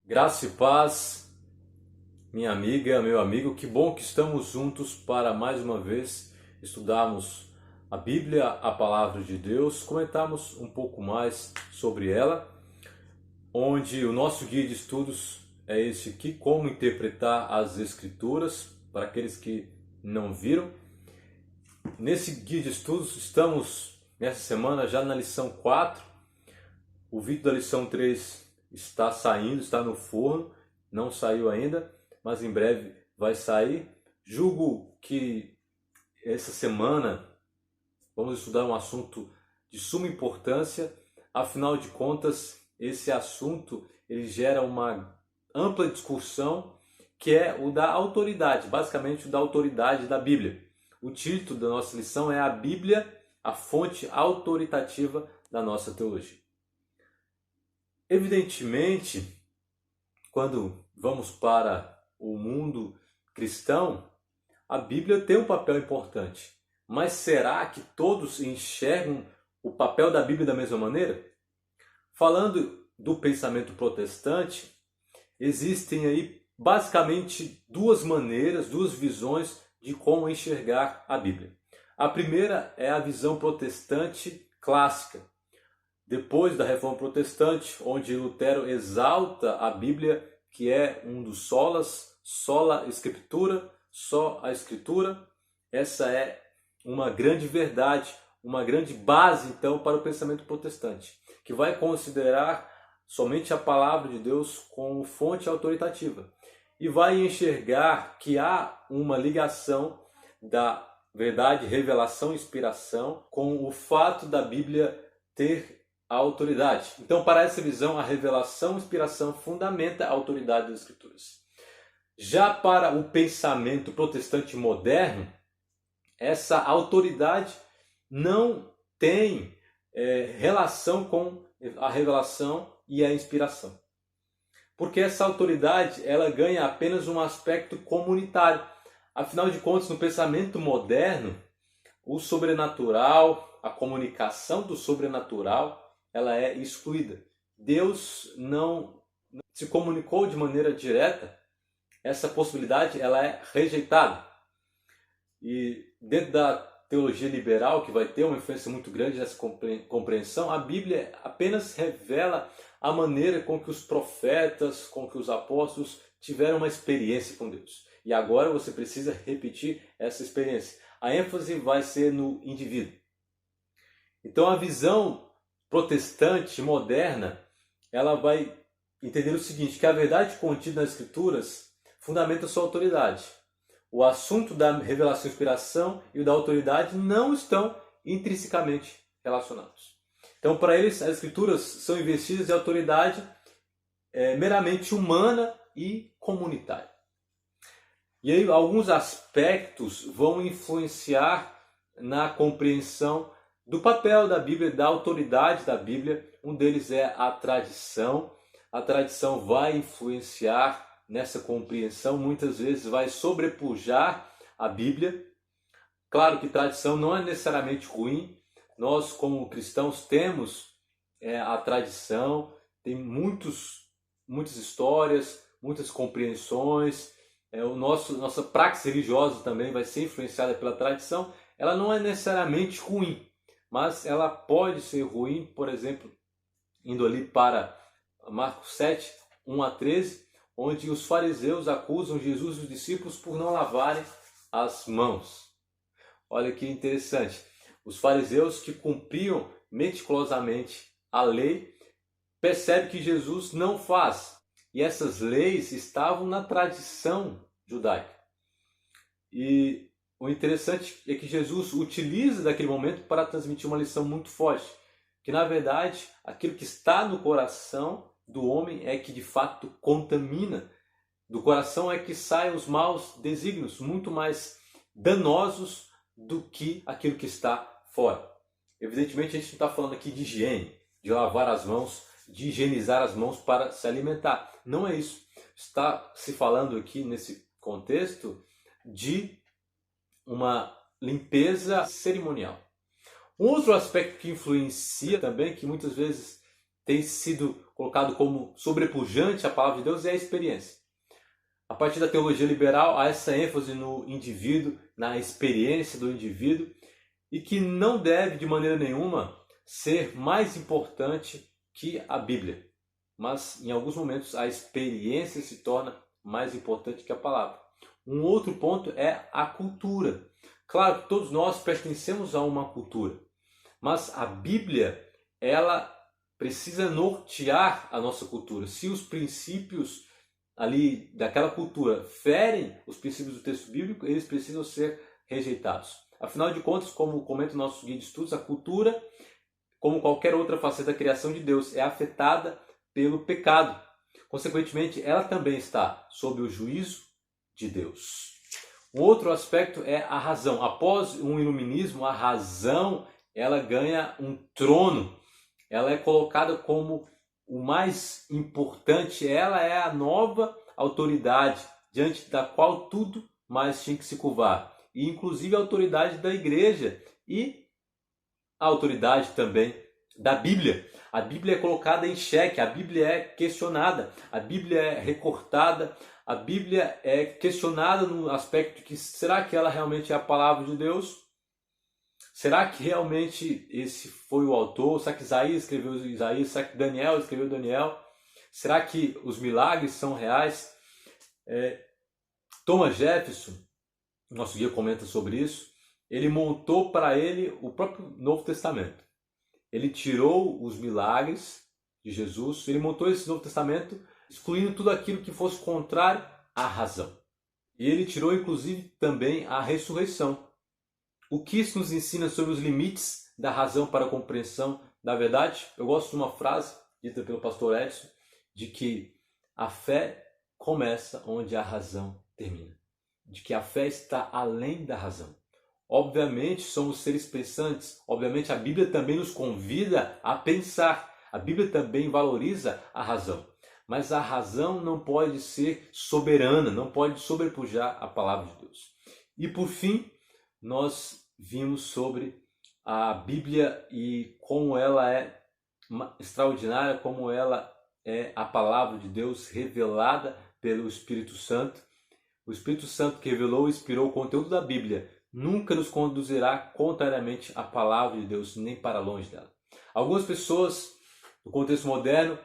Graça e paz, minha amiga, meu amigo, que bom que estamos juntos para mais uma vez estudarmos a Bíblia, a Palavra de Deus, comentarmos um pouco mais sobre ela, onde o nosso guia de estudos é esse aqui, Como Interpretar as Escrituras, para aqueles que não viram. Nesse guia de estudos estamos nessa semana já na lição 4, o vídeo da lição 3 está saindo, está no forno, não saiu ainda, mas em breve vai sair. Julgo que essa semana vamos estudar um assunto de suma importância, afinal de contas, esse assunto ele gera uma ampla discussão, que é o da autoridade, basicamente o da autoridade da Bíblia. O título da nossa lição é A Bíblia, a fonte autoritativa da nossa teologia. Evidentemente, quando vamos para o mundo cristão, a Bíblia tem um papel importante. Mas será que todos enxergam o papel da Bíblia da mesma maneira? Falando do pensamento protestante, existem aí basicamente duas maneiras, duas visões de como enxergar a Bíblia. A primeira é a visão protestante clássica. Depois da Reforma Protestante, onde Lutero exalta a Bíblia, que é um dos solas, sola Scriptura, só a Escritura, essa é uma grande verdade, uma grande base, então, para o pensamento protestante, que vai considerar somente a palavra de Deus como fonte autoritativa e vai enxergar que há uma ligação da verdade, revelação e inspiração com o fato da Bíblia ter a autoridade. Então, para essa visão, a revelação e inspiração fundamenta a autoridade das Escrituras. Já para o pensamento protestante moderno, essa autoridade não tem relação com a revelação e a inspiração. Porque essa autoridade ela ganha apenas um aspecto comunitário. Afinal de contas, no pensamento moderno, o sobrenatural, a comunicação do sobrenatural, ela é excluída. Deus não se comunicou de maneira direta, essa possibilidade ela é rejeitada. E dentro da teologia liberal, que vai ter uma influência muito grande nessa compreensão, a Bíblia apenas revela a maneira com que os profetas, com que os apóstolos tiveram uma experiência com Deus. E agora você precisa repetir essa experiência. A ênfase vai ser no indivíduo. Então a visão protestante moderna, ela vai entender o seguinte, que a verdade contida nas Escrituras fundamenta sua autoridade. O assunto da revelação e inspiração e o da autoridade não estão intrinsecamente relacionados. Então, para eles, as Escrituras são investidas de autoridade meramente humana e comunitária. E aí, alguns aspectos vão influenciar na compreensão do papel da Bíblia, da autoridade da Bíblia. Um deles é a tradição. A tradição vai influenciar nessa compreensão, muitas vezes vai sobrepujar a Bíblia. Claro que tradição não é necessariamente ruim. Nós, como cristãos, temos a tradição, tem muitas histórias, muitas compreensões. Nossa praxis religiosa também vai ser influenciada pela tradição. Ela não é necessariamente ruim, mas ela pode ser ruim, por exemplo, indo ali para Marcos 7, 1 a 13, onde os fariseus acusam Jesus e os discípulos por não lavarem as mãos. Olha que interessante. Os fariseus que cumpriam meticulosamente a lei percebem que Jesus não faz. E essas leis estavam na tradição judaica. E o interessante é que Jesus utiliza daquele momento para transmitir uma lição muito forte. Que na verdade, aquilo que está no coração do homem é que de fato contamina. Do coração é que saem os maus desígnios, muito mais danosos do que aquilo que está fora. Evidentemente a gente não está falando aqui de higiene, de lavar as mãos, de higienizar as mãos para se alimentar. Não é isso. Está se falando aqui nesse contexto de uma limpeza cerimonial. Um outro aspecto que influencia também, que muitas vezes tem sido colocado como sobrepujante à palavra de Deus é a experiência. A partir da teologia liberal, há essa ênfase no indivíduo, na experiência do indivíduo, e que não deve, de maneira nenhuma, ser mais importante que a Bíblia. Mas, em alguns momentos, a experiência se torna mais importante que a palavra. Um outro ponto é a cultura. Claro que todos nós pertencemos a uma cultura, mas a Bíblia, ela precisa nortear a nossa cultura. Se os princípios ali daquela cultura ferem os princípios do texto bíblico, eles precisam ser rejeitados. Afinal de contas, como comenta o nosso guia de estudos, a cultura, como qualquer outra faceta da criação de Deus, é afetada pelo pecado. Consequentemente, ela também está sob o juízo de Deus. Um outro aspecto é a razão. Após um iluminismo, a razão ela ganha um trono. Ela é colocada como o mais importante. Ela é a nova autoridade diante da qual tudo mais tinha que se curvar. E inclusive a autoridade da igreja e a autoridade também da Bíblia. A Bíblia é colocada em xeque, a Bíblia é questionada, a Bíblia é recortada, a Bíblia é questionada no aspecto de que será que ela realmente é a palavra de Deus? Será que realmente esse foi o autor? Será que Isaías escreveu Isaías? Será que Daniel escreveu Daniel? Será que os milagres são reais? Thomas Jefferson, nosso guia comenta sobre isso, ele montou para ele o próprio Novo Testamento. Ele tirou os milagres de Jesus, ele montou esse Novo Testamento excluindo tudo aquilo que fosse contrário à razão. E ele tirou inclusive também a ressurreição. O que isso nos ensina sobre os limites da razão para a compreensão da verdade? Eu gosto de uma frase dita pelo pastor Edson, de que a fé começa onde a razão termina. De que a fé está além da razão. Obviamente somos seres pensantes, obviamente a Bíblia também nos convida a pensar, a Bíblia também valoriza a razão, mas a razão não pode ser soberana, não pode sobrepujar a palavra de Deus. E por fim, nós vimos sobre a Bíblia e como ela é extraordinária, como ela é a palavra de Deus revelada pelo Espírito Santo. O Espírito Santo que revelou e inspirou o conteúdo da Bíblia nunca nos conduzirá contrariamente à palavra de Deus, nem para longe dela. Algumas pessoas, no contexto moderno,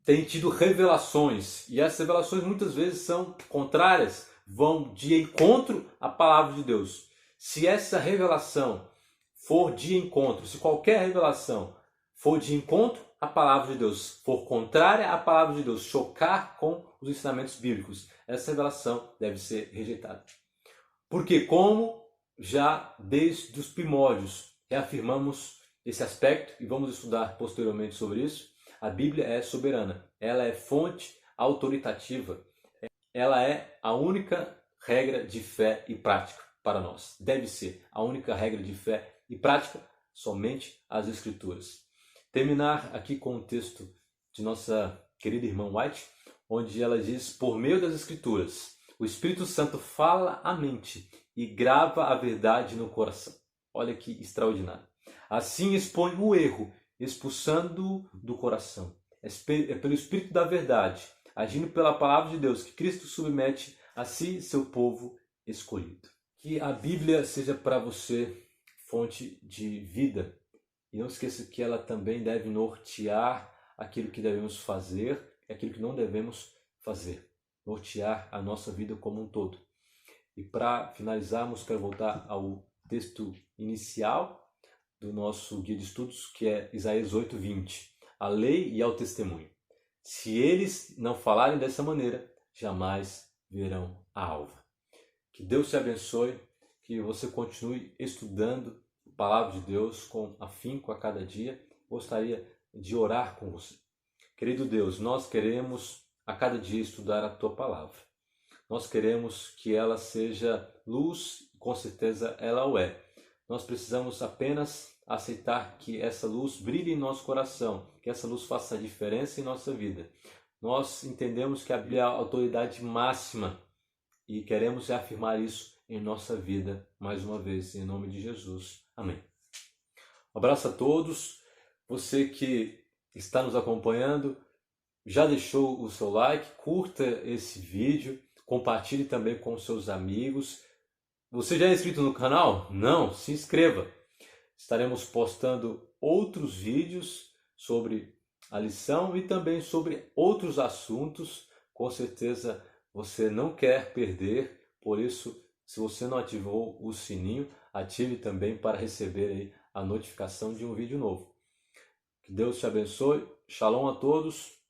têm tido revelações, e essas revelações muitas vezes são contrárias, vão de encontro à palavra de Deus. Se essa revelação for de encontro, se qualquer revelação for de encontro à palavra de Deus, for contrária à palavra de Deus, chocar com os ensinamentos bíblicos, essa revelação deve ser rejeitada. Porque, como já desde os primórdios reafirmamos esse aspecto, e vamos estudar posteriormente sobre isso, a Bíblia é soberana, ela é fonte autoritativa, ela é a única regra de fé e prática para nós. Deve ser a única regra de fé e prática, somente as Escrituras. Terminar aqui com o texto de nossa querida irmã White, onde ela diz, por meio das Escrituras, o Espírito Santo fala à mente e grava a verdade no coração. Olha que extraordinário. Assim expõe o erro, expulsando-o do coração. É pelo Espírito da verdade, agindo pela palavra de Deus, que Cristo submete a si seu povo escolhido. Que a Bíblia seja para você fonte de vida. E não esqueça que ela também deve nortear aquilo que devemos fazer e aquilo que não devemos fazer. Nortear a nossa vida como um todo. E para finalizarmos, quero voltar ao texto inicial do nosso guia de estudos, que é Isaías 8:20. A lei e ao testemunho. Se eles não falarem dessa maneira, jamais verão a alva. Que Deus te abençoe, que você continue estudando a palavra de Deus com afinco a cada dia. Gostaria de orar com você. Querido Deus, nós queremos a cada dia estudar a Tua palavra. Nós queremos que ela seja luz, com certeza ela o é. Nós precisamos apenas aceitar que essa luz brilhe em nosso coração, que essa luz faça a diferença em nossa vida. Nós entendemos que a Bíblia é a autoridade máxima e queremos reafirmar isso em nossa vida mais uma vez, em nome de Jesus. Amém. Um abraço a todos. Você que está nos acompanhando, já deixou o seu like, curta esse vídeo, compartilhe também com seus amigos. Você já é inscrito no canal? Não? Se inscreva. Estaremos postando outros vídeos sobre a lição e também sobre outros assuntos. Com certeza você não quer perder, por isso, se você não ativou o sininho, ative também para receber aí a notificação de um vídeo novo. Que Deus te abençoe. Shalom a todos.